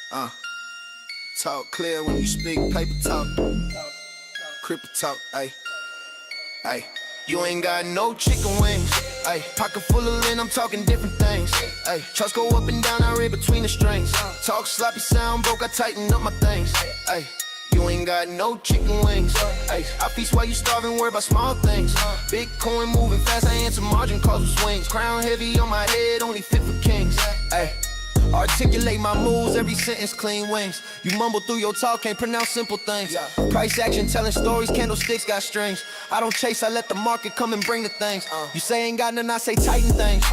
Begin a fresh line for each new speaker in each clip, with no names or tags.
Uh, talk clear when you speak, paper talk, cripple talk, ayy, ayy. You ain't got no chicken wings, ayy. Pocket full of lint, I'm talking different things, ayy. Trust go up and down, I read between the strings. Talk sloppy, sound broke, I tighten up my things, ayy. You ain't got no chicken wings, ayy. I feast while you starving, worry about small things. Bitcoin moving fast, I answer margin calls with swings. Crown heavy on my head, only fit for kings, ayy. Articulate my moves, every sentence clean wings. You mumble through your talk, can't pronounce simple things. Price action, telling stories, candlesticks got strings. I don't chase, I let the market come and bring the things. You say ain't got none, I say tighten things.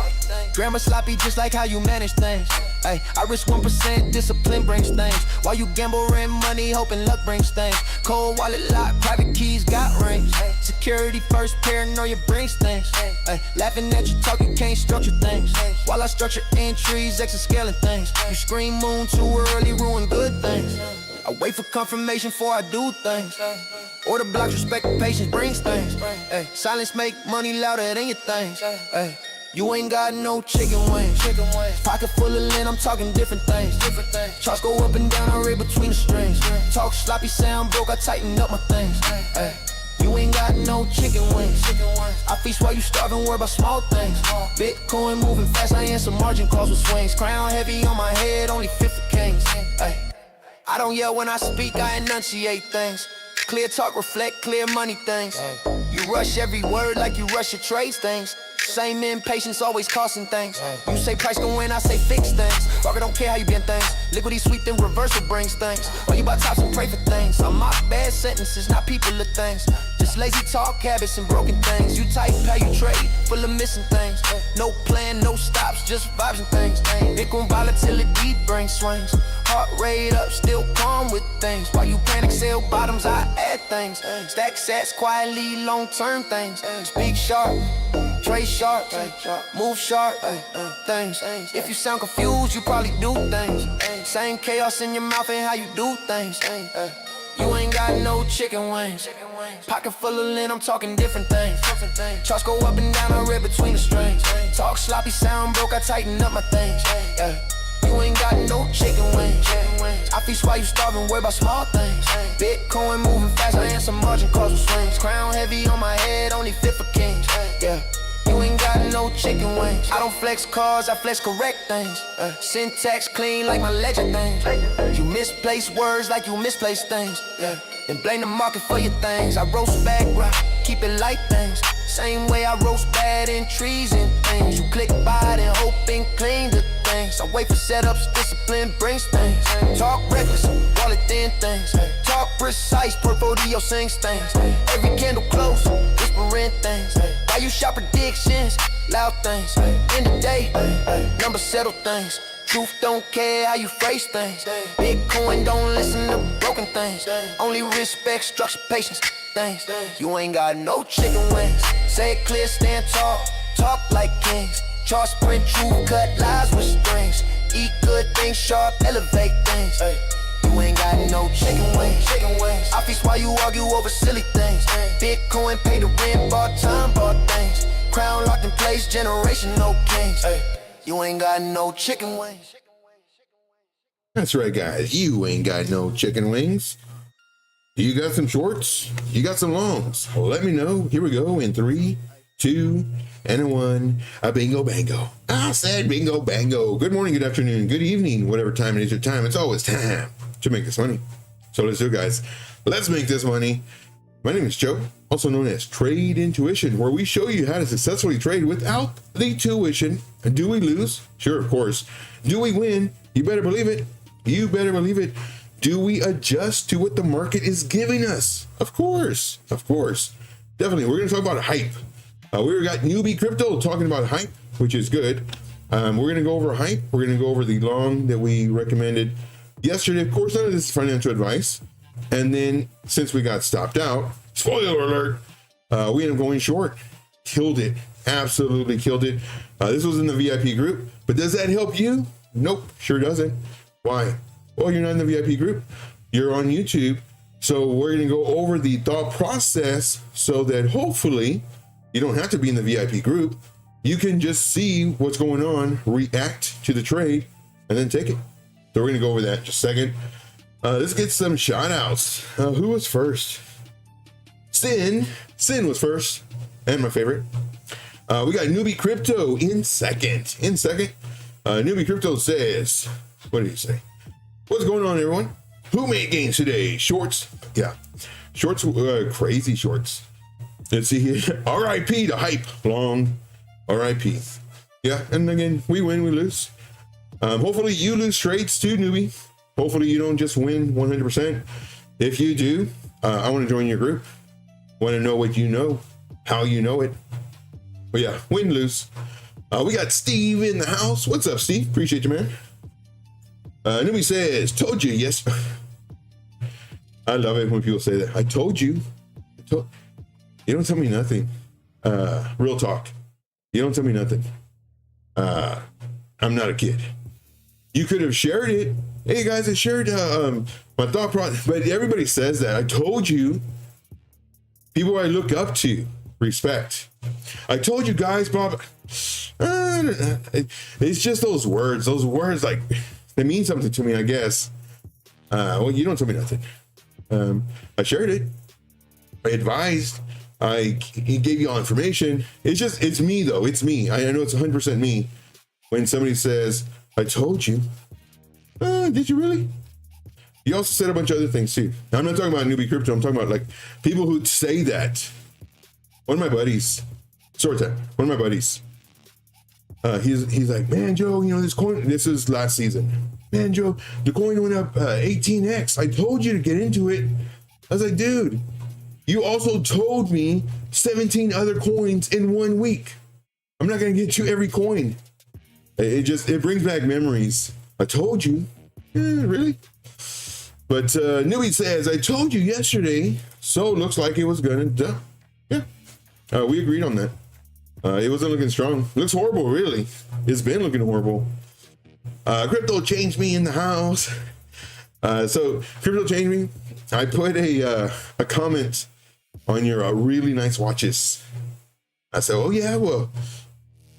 Grammar sloppy, just like how you manage things. Ay, I risk 1%, discipline brings things. While you gamble, rent money, hoping luck brings things. Cold wallet lock, private keys got rings. Security first, paranoia brings things. Ay, laughing at you talking, can't structure things. While I structure entries, exascaling things. You scream moon too early, ruin good things. I wait for confirmation before I do things. Order blocks, respect and patience brings things. Ay, silence make money louder than your things. Ay, you ain't got no chicken wings. Pocket full of lint, I'm talking different things. Charts go up and down, I read between the strings. Talk sloppy, sound broke, I tighten up my things. Ay, you ain't got no chicken wings. I feast while you starving, worry about small things. Bitcoin moving fast, I answer margin calls with swings. Crown heavy on my head, only fit for kings. Ay, I don't yell when I speak, I enunciate things. Clear talk, reflect clear money things. You rush every word like you rush your trades things. Same impatience, always costing things. You say price gon' win, I say fix things. Rocker don't care how you been things. Liquidy sweet, then reversal brings things. Or you buy tops and pray for things. I mock bad sentences, not people of things. Just lazy talk habits and broken things. You type how you trade, full of missing things. No plan, no stops, just vibes and things. Bitcoin volatility brings swings. Heart rate up, still calm with things. While you panic, sell bottoms, I add things. Stack sats, quietly, long-term things. Speak sharp, trade sharp, move sharp, things. If you sound confused, you probably do things. Same chaos in your mouth and how you do things. You ain't got no chicken wings. Pocket full of lint, I'm talking different things. Charts go up and down, I read between the strings. Talk sloppy, sound broke, I tighten up my things. You ain't got no chicken wings. I feast while you starving, worry about small things. Bitcoin moving fast, I answer margin calls with swings. Crown heavy on my head, only fit for kings. Yeah. You ain't got no chicken wings. I don't flex cars, I flex correct things. Syntax clean like my ledger things. You misplace words like you misplace things. Yeah. Then blame the market for your things. I roast back, rock, keep it light things. Same way I roast bad entries and things. You click by and hope and clean the things. I wait for setups, discipline brings things. Talk reckless, wallet thin things. Talk precise, portfolio sings things. Every candle close, whispering things. Why you shop predictions, loud things. In the day, numbers settle things. Truth don't care how you phrase things. Bitcoin don't listen to broken things. Only respect, structure, patience, things. You ain't got no chicken wings. Say it clear, stand tall, talk like kings. Chart sprint, true cut lies with strings. Eat good things, sharp, elevate things. You ain't got no chicken wings. I feast while you argue over silly things. Bitcoin pay the rent, bought time, bought things. Crown locked in place, generation, no kings. You ain't got no chicken wings.
That's right, guys. You ain't got no chicken wings. You got some shorts? You got some longs? Let me know. Here we go in 3, 2, and a 1. A bingo bango. I said bingo bango. Good morning, good afternoon, good evening, whatever time it is your time. It's always time to make this money. So let's do it, guys. Let's make this money. My name is Joe, also known as Trade Intuition, where we show you how to successfully trade without the tuition. Do we lose? Sure, of course. Do we win? You better believe it. You better believe it. Do we adjust to what the market is giving us? Of course. Definitely. We're going to talk about hype. We got newbie crypto talking about hype, which is good. We're going to go over hype. We're going to go over the long that we recommended yesterday. Of course, none of this is financial advice. And then since we got stopped out, spoiler alert, we ended up going short. Killed it. Absolutely killed it. This was in the VIP group, but does that help you? Nope, sure doesn't. Why? Well, you're not in the VIP group. You're on YouTube. So we're going to go over the thought process so that hopefully you don't have to be in the VIP group. You can just see what's going on, react to the trade, and then take it. So we're gonna go over that in just a second. Let's get some shout outs. Who was first? Sin was first, and my favorite. We got Newbie Crypto in second. Newbie Crypto says, what did he say? What's going on, everyone? Who made gains today? Shorts. Yeah. Shorts, crazy shorts. Let's see here. RIP to hype. Long. RIP. Yeah. And again, we win, we lose. Hopefully you lose trades too, Newbie. Hopefully you don't just win 100%. If you do, I want to join your group. Want to know what you know, how you know it. But yeah, win, lose. We got Steve in the house. What's up, Steve? Appreciate you, man. Newbie says, told you, yes. I love it when people say that. I told you. You don't tell me nothing. Real talk. You don't tell me nothing. I'm not a kid. You could have shared it. Hey guys, I shared my thought process, but everybody says that. I told you. People I look up to, respect. I told you guys, Bob. It's just those words. Those words, like, they mean something to me, I guess. Well, you don't tell me nothing. I shared it. I advised. I gave you all information. It's me though. It's me. I know it's 100% me. When somebody says, I told you. Did you really? You also said a bunch of other things too. Now, I'm not talking about Newbie Crypto. I'm talking about like people who say that. One of my buddies, Urozetta, one of my buddies, he's like, man, Joe, you know, this coin, this is last season. Man, Joe, the coin went up 18x. I told you to get into it. I was like, dude, you also told me 17 other coins in 1 week. I'm not going to get you every coin. It brings back memories. I told you. Really? But Newbie says, I told you yesterday, so it looks like it was gonna, yeah. We agreed on that. It wasn't looking strong. Looks horrible, really. It's been looking horrible. Crypto changed me in the house. So Crypto changed me. I put a comment on your really nice watches. I said, oh yeah, well,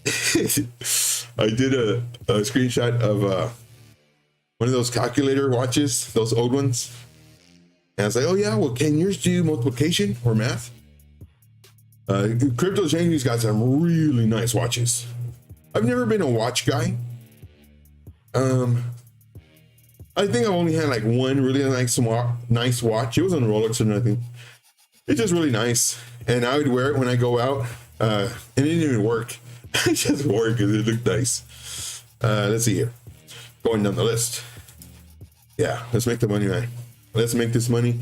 I did a screenshot of one of those calculator watches, those old ones. And I was like, oh yeah, well, can yours do multiplication or math? Crypto Jamie's got some really nice watches. I've never been a watch guy. I think I've only had like one really nice watch. It wasn't a Rolex or nothing. It's just really nice. And I would wear it when I go out. And it didn't even work. I just wore it because it looked nice. Let's see here. Going down the list. Yeah, let's make the money, man. Let's make this money.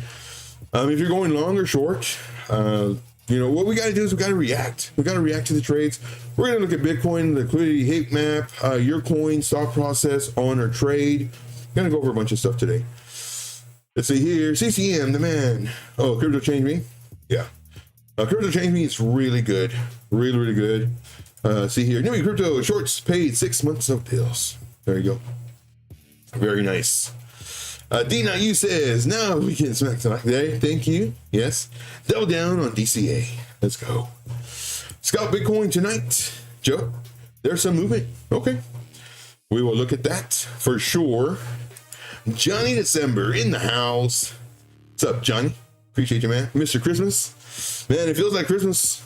If you're going long or short, you know, what we got to do is we got to react. We got to react to the trades. We're going to look at Bitcoin, liquidity, heat map, your coin, stock process, on or trade. Going to go over a bunch of stuff today. Let's see here. CCM, the man. Oh, Crypto changed me. Yeah. Crypto changed me. It's really good. Really, really good. See here. Newbie Crypto shorts paid 6 months of bills. There you go. Very nice. D9U says, now we can smack today. Thank you. Yes. Double down on DCA. Let's go. Scout Bitcoin tonight. Joe, there's some movement. Okay. We will look at that for sure. Johnny December in the house. What's up, Johnny? Appreciate you, man. Mr. Christmas. Man, it feels like Christmas.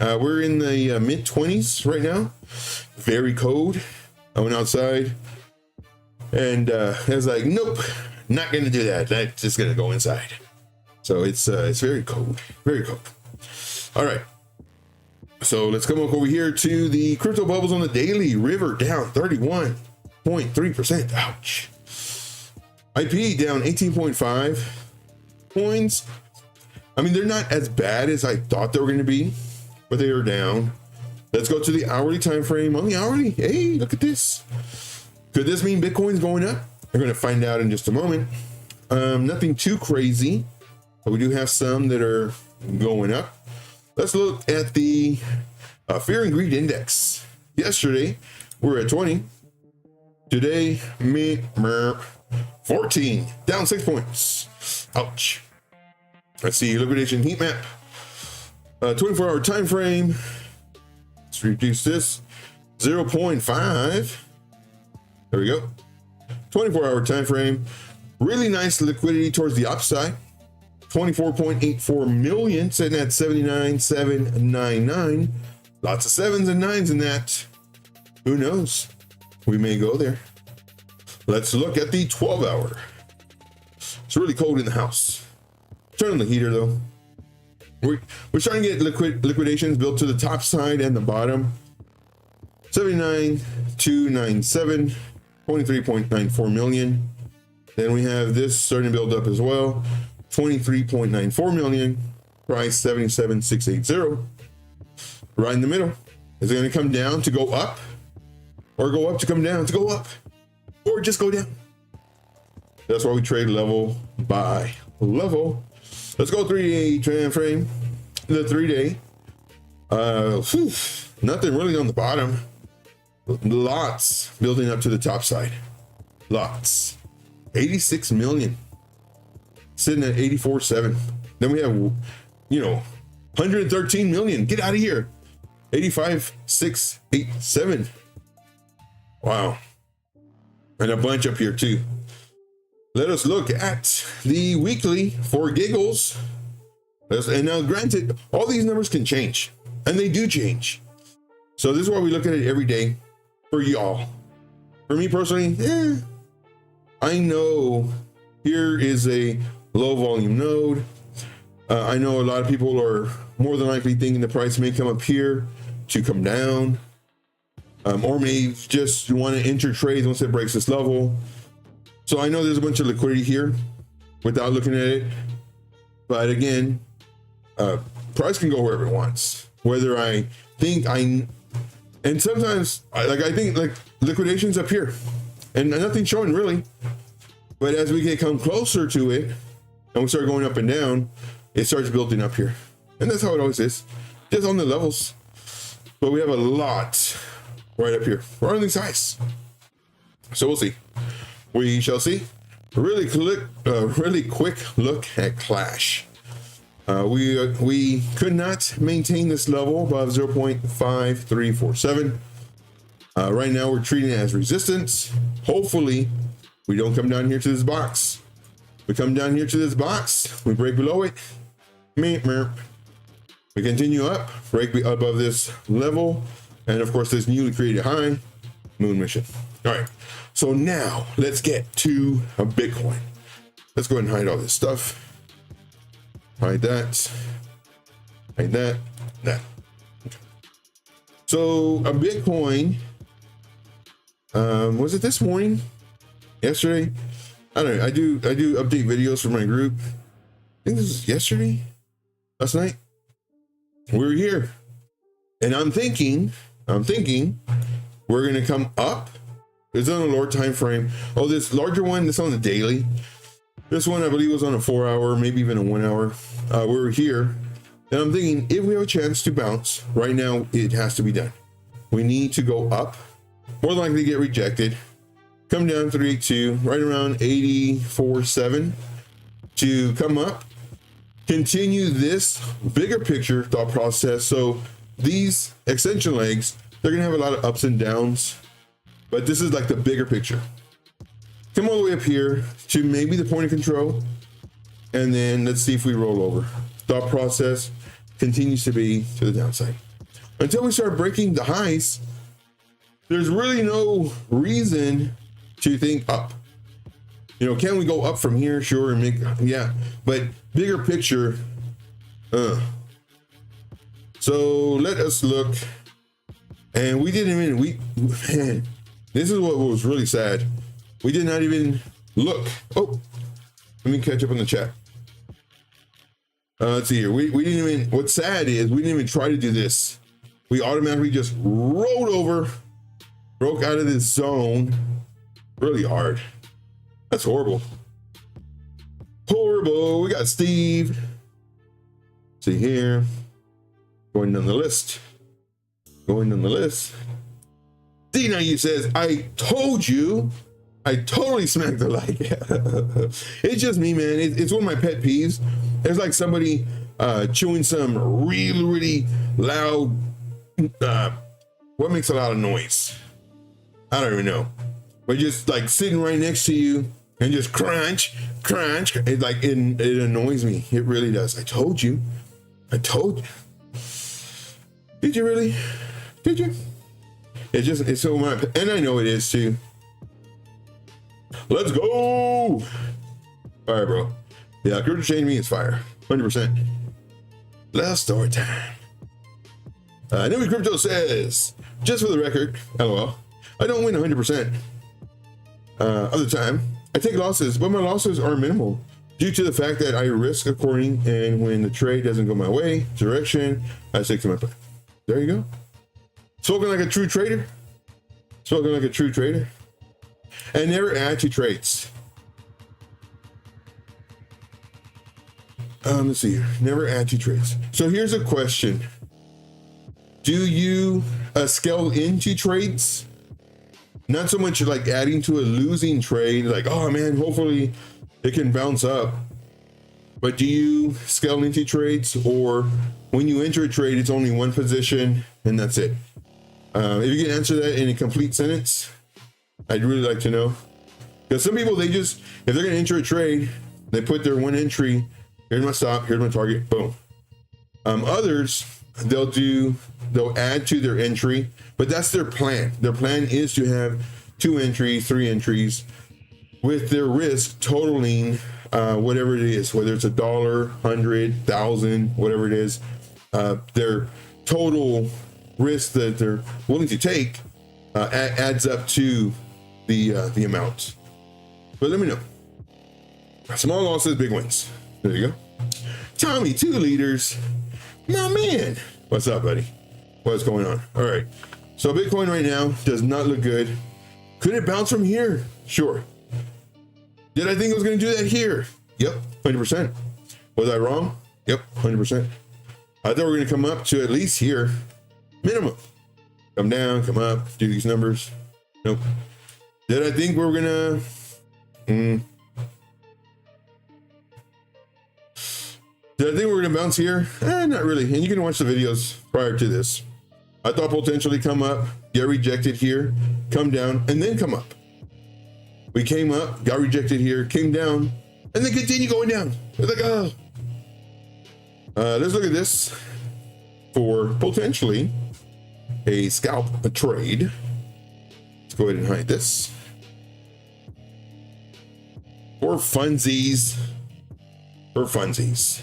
We're in the mid-20s right now. Very cold. I went outside. And I was like, nope, not gonna do that. That's just gonna go inside. So it's very cold, very cold. All right. So let's come up over here to the crypto bubbles on the daily. River down 31.3%. Ouch. IP down 18.5 coins. I mean, they're not as bad as I thought they were going to be, but they are down. Let's go to the hourly time frame. On the hourly, hey, look at this. Could this mean Bitcoin's going up? We're going to find out in just a moment. Nothing too crazy, but we do have some that are going up. Let's look at the Fear and Greed Index. Yesterday, we were at 20. Today, 14, down 6 points. Ouch. Let's see, liquidation heat map. 24-hour time frame. Let's reduce this. 0.5. There we go. 24-hour time frame. Really nice liquidity towards the upside. 24.84 million, sitting at 79,799. Lots of sevens and nines in that. Who knows? We may go there. Let's look at the 12-hour. It's really cold in the house. Turn on the heater though. We're trying to get liquidations built to the top side and the bottom. 79,297, 23.94 million. Then we have this starting to build up as well. 23.94 million. Price 77,680. Right in the middle. Is it going to come down to go up? Or go up to come down to go up? Or just go down? That's why we trade level by level. Let's go 3-day time frame. The 3-day. Nothing really on the bottom. Lots building up to the top side. Lots. 86 million. Sitting at 84.7. Then we have, 113 million. Get out of here. 85,687. Wow. And a bunch up here too. Let us look at the weekly for giggles. And now granted, all these numbers can change. And they do change. So this is why we look at it every day for y'all. For me personally, I know here is a low volume node. I know a lot of people are more than likely thinking the price may come up here to come down. Or may just want to enter trades once it breaks this level. So I know there's a bunch of liquidity here without looking at it. But again, price can go wherever it wants. Whether I think and sometimes I think like liquidations up here and nothing's showing really. But as we come closer to it and we start going up and down, it starts building up here. And that's how it always is, just on the levels. But we have a lot right up here, right on these highs. So we'll see. We shall see. Really quick look at Clash. We could not maintain this level above 0.5347. Right now we're treating it as resistance. Hopefully we don't come down here to this box. We come down here to this box, we break below it. We continue up, break above this level, and of course this newly created high, moon mission. All right, so now let's get to a Bitcoin. Let's go ahead and hide all this stuff. Hide that, that. Okay. So a Bitcoin, was it this morning? Yesterday? I don't know. I do update videos for my group. I think this was yesterday, last night. We were here, and I'm thinking we're gonna come up. It's on a lower time frame. Oh, this larger one, this on the daily. This one I believe was on a 4-hour, maybe even a 1 hour. We were here, and I'm thinking if we have a chance to bounce right now, it has to be done. We need to go up. More than likely get rejected. Come down 382, right around 84.7 to come up. Continue this bigger picture thought process. So these extension legs, they're gonna have a lot of ups and downs, but this is like the bigger picture. Come all the way up here to maybe the point of control, and then let's see if we roll over. Thought process continues to be to the downside until we start breaking the highs. There's really no reason to think up. Can we go up from here? Sure, and but bigger picture. So let us look, and we didn't even. Man, this is what was really sad. We did not even look. Oh, let me catch up on the chat. Let's see here. We didn't even. What's sad is we didn't even try to do this. We automatically just rolled over, broke out of this zone. Really hard. That's horrible. Horrible. We got Steve. See here. Going down the list. D90 says, I told you. I totally smacked the like. It's just me, man. It's one of my pet peeves. There's like somebody chewing some really, really loud. What makes a lot of noise? I don't even know. but just like sitting right next to you and just crunch. It like it annoys me. It really does. I told you. Did you really? Did you? It's so much, and I know it is too. Let's go. All right, bro. Yeah, crypto chain me is fire. 100%. Last story time. Newbie Crypto says, just for the record, LOL, I don't win 100% of the time. I take losses, but my losses are minimal due to the fact that I risk according, and when the trade doesn't go my way, direction, I stick to my plan. There you go. Spoken like a true trader. Spoken like a true trader. And never add to trades. Let's see here. Never add to trades. So here's a question. Do you scale into trades? Not so much like adding to a losing trade, like, oh man, hopefully it can bounce up. But do you scale into trades, or when you enter a trade, it's only one position and that's it? If you can answer that in a complete sentence, I'd really like to know. Because some people, they just, if they're going to enter a trade, they put their one entry, here's my stop, here's my target, boom. Others, they'll add to their entry, but that's their plan. Their plan is to have 2 entries, 3 entries, with their risk totaling whatever it is, whether it's $1, 100, 1,000, whatever it is, their total risk that they're willing to take adds up to the amount. But let me know. Small losses, big wins. There you go. Tommy, 2 liters. My man. What's up, buddy? What's going on? All right. So Bitcoin right now does not look good. Could it bounce from here? Sure. Did I think it was going to do that here? Yep, 100%. Was I wrong? Yep, 100%. I thought we were going to come up to at least here, minimum. Come down, come up, do these numbers. Nope. Did I think we were going to... Did I think we were going to bounce here? Not really. And you can watch the videos prior to this. I thought potentially come up, get rejected here, come down, and then come up. We came up, got rejected here, came down, and then continue going down. It's like, oh. Let's look at this for potentially a scalp, a trade. Let's go ahead and hide this. For funsies. For funsies.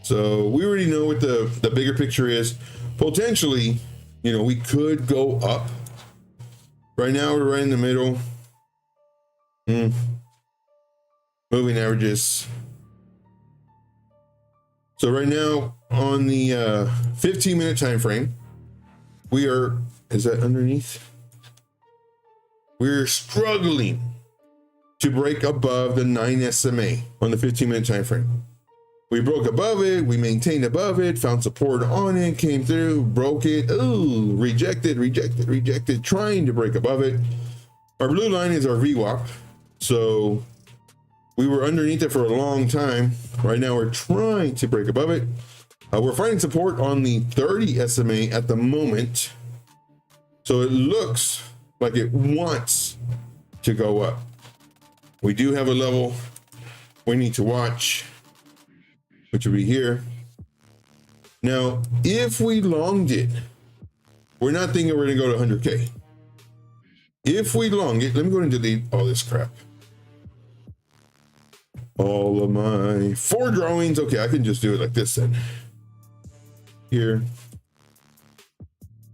So we already know what the bigger picture is. Potentially, we could go up. Right now we're right in the middle. Moving averages. So right now on the 15-minute time frame, we are, is that underneath? We're struggling to break above the 9 SMA on the 15-minute time frame. We broke above it, we maintained above it, found support on it, came through, broke it, ooh, rejected, trying to break above it. Our blue line is our VWAP. So we were underneath it for a long time. Right now we're trying to break above it. We're finding support on the 30 SMA at the moment. So it looks like it wants to go up. We do have a level we need to watch, which will be here. Now, if we longed it, we're not thinking we're gonna go to 100K. If we long it, let me go and delete all this crap. All of my 4 drawings. Okay, I can just do it like this then. Here.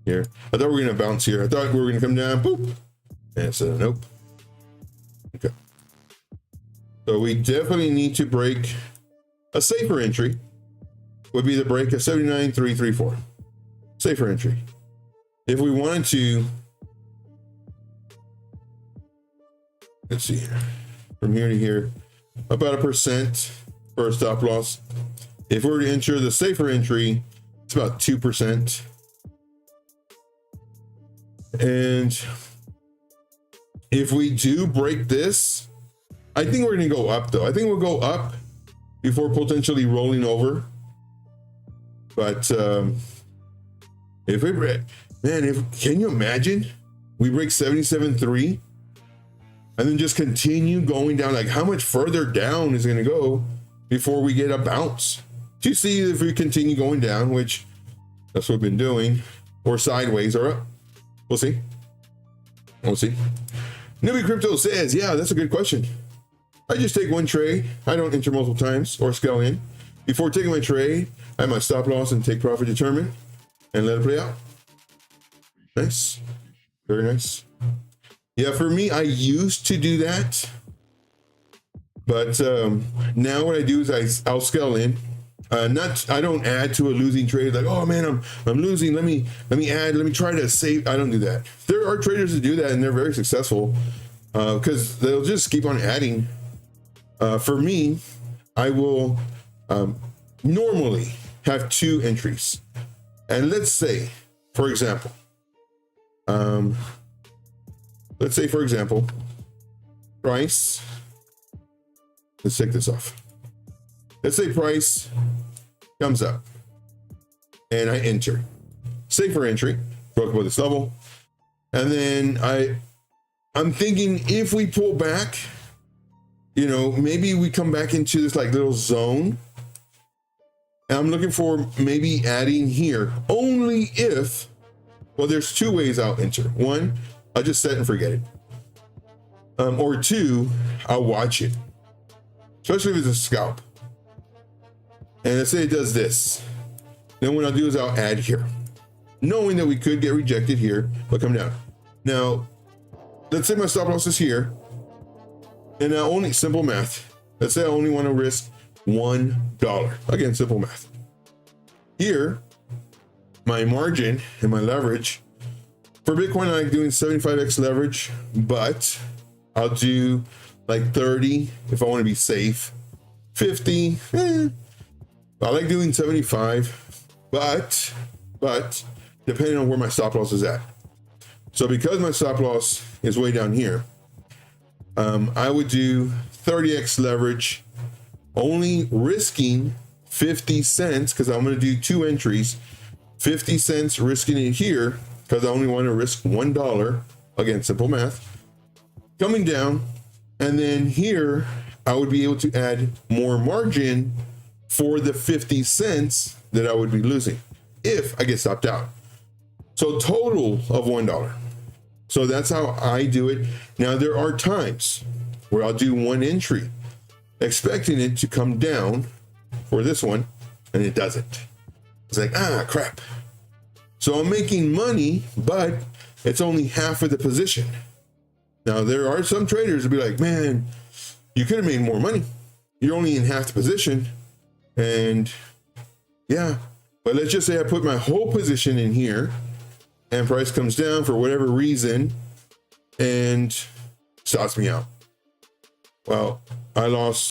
Here. I thought we were gonna bounce here. I thought we were gonna come down, boop. And so nope. Okay. So we definitely need to break a safer entry. Would be the break of 79,334. Safer entry. If we wanted to, let's see here, from here to here, about 1% for a stop loss. If we were to enter the safer entry, it's about 2%. And if we do break this, I think we're going to go up though. I think we'll go up before potentially rolling over. But if we break, man, can you imagine? We break 77.3 and then just continue going down. Like, how much further down is it going to go before we get a bounce? To see if we continue going down, which that's what we've been doing, or sideways or up. We'll see. We'll see. Newbie Crypto says, yeah, that's a good question. I just take one trade. I don't enter multiple times or scale in. Before taking my trade, I have my stop loss and take profit determined and let it play out. Nice. Very nice. Yeah, for me, I used to do that. But now what I do is I'll scale in. I don't add to a losing trade like, oh man, I'm losing. Let me try to save. I don't do that. There are traders that do that and they're very successful because they'll just keep on adding. For me, I will normally have 2 entries. And let's say, for example, price. Let's take this off. Let's say price comes up and I enter. Safer entry, broke above this level. And then I'm thinking if we pull back, you know, maybe we come back into this like little zone. And I'm looking for maybe adding here only if, well, there's 2 ways I'll enter. 1, I'll just set and forget it. Or 2, I'll watch it. Especially if it's a scalp. And let's say it does this. Then what I'll do is I'll add here, knowing that we could get rejected here, but come down. Now, let's say my stop loss is here. And now only simple math. Let's say I only want to risk $1. Again, simple math. Here, my margin and my leverage for Bitcoin, I like doing 75x leverage, but I'll do like 30 if I want to be safe. 50, I like doing 75, but depending on where my stop loss is at. So because my stop loss is way down here, I would do 30x leverage, only risking 50 cents because I'm going to do 2 entries, 50 cents risking it here because I only want to risk $1. Again, simple math. Coming down, and then here I would be able to add more margin for the 50 cents that I would be losing if I get stopped out. So total of $1. So that's how I do it. Now there are times where I'll do 1 entry, expecting it to come down for this one, and it doesn't. It's like, crap. So I'm making money, but it's only half of the position. Now there are some traders that be like, man, you could have made more money. You're only in half the position. And yeah, but let's just say I put my whole position in here and price comes down for whatever reason and stops me out. Well, I lost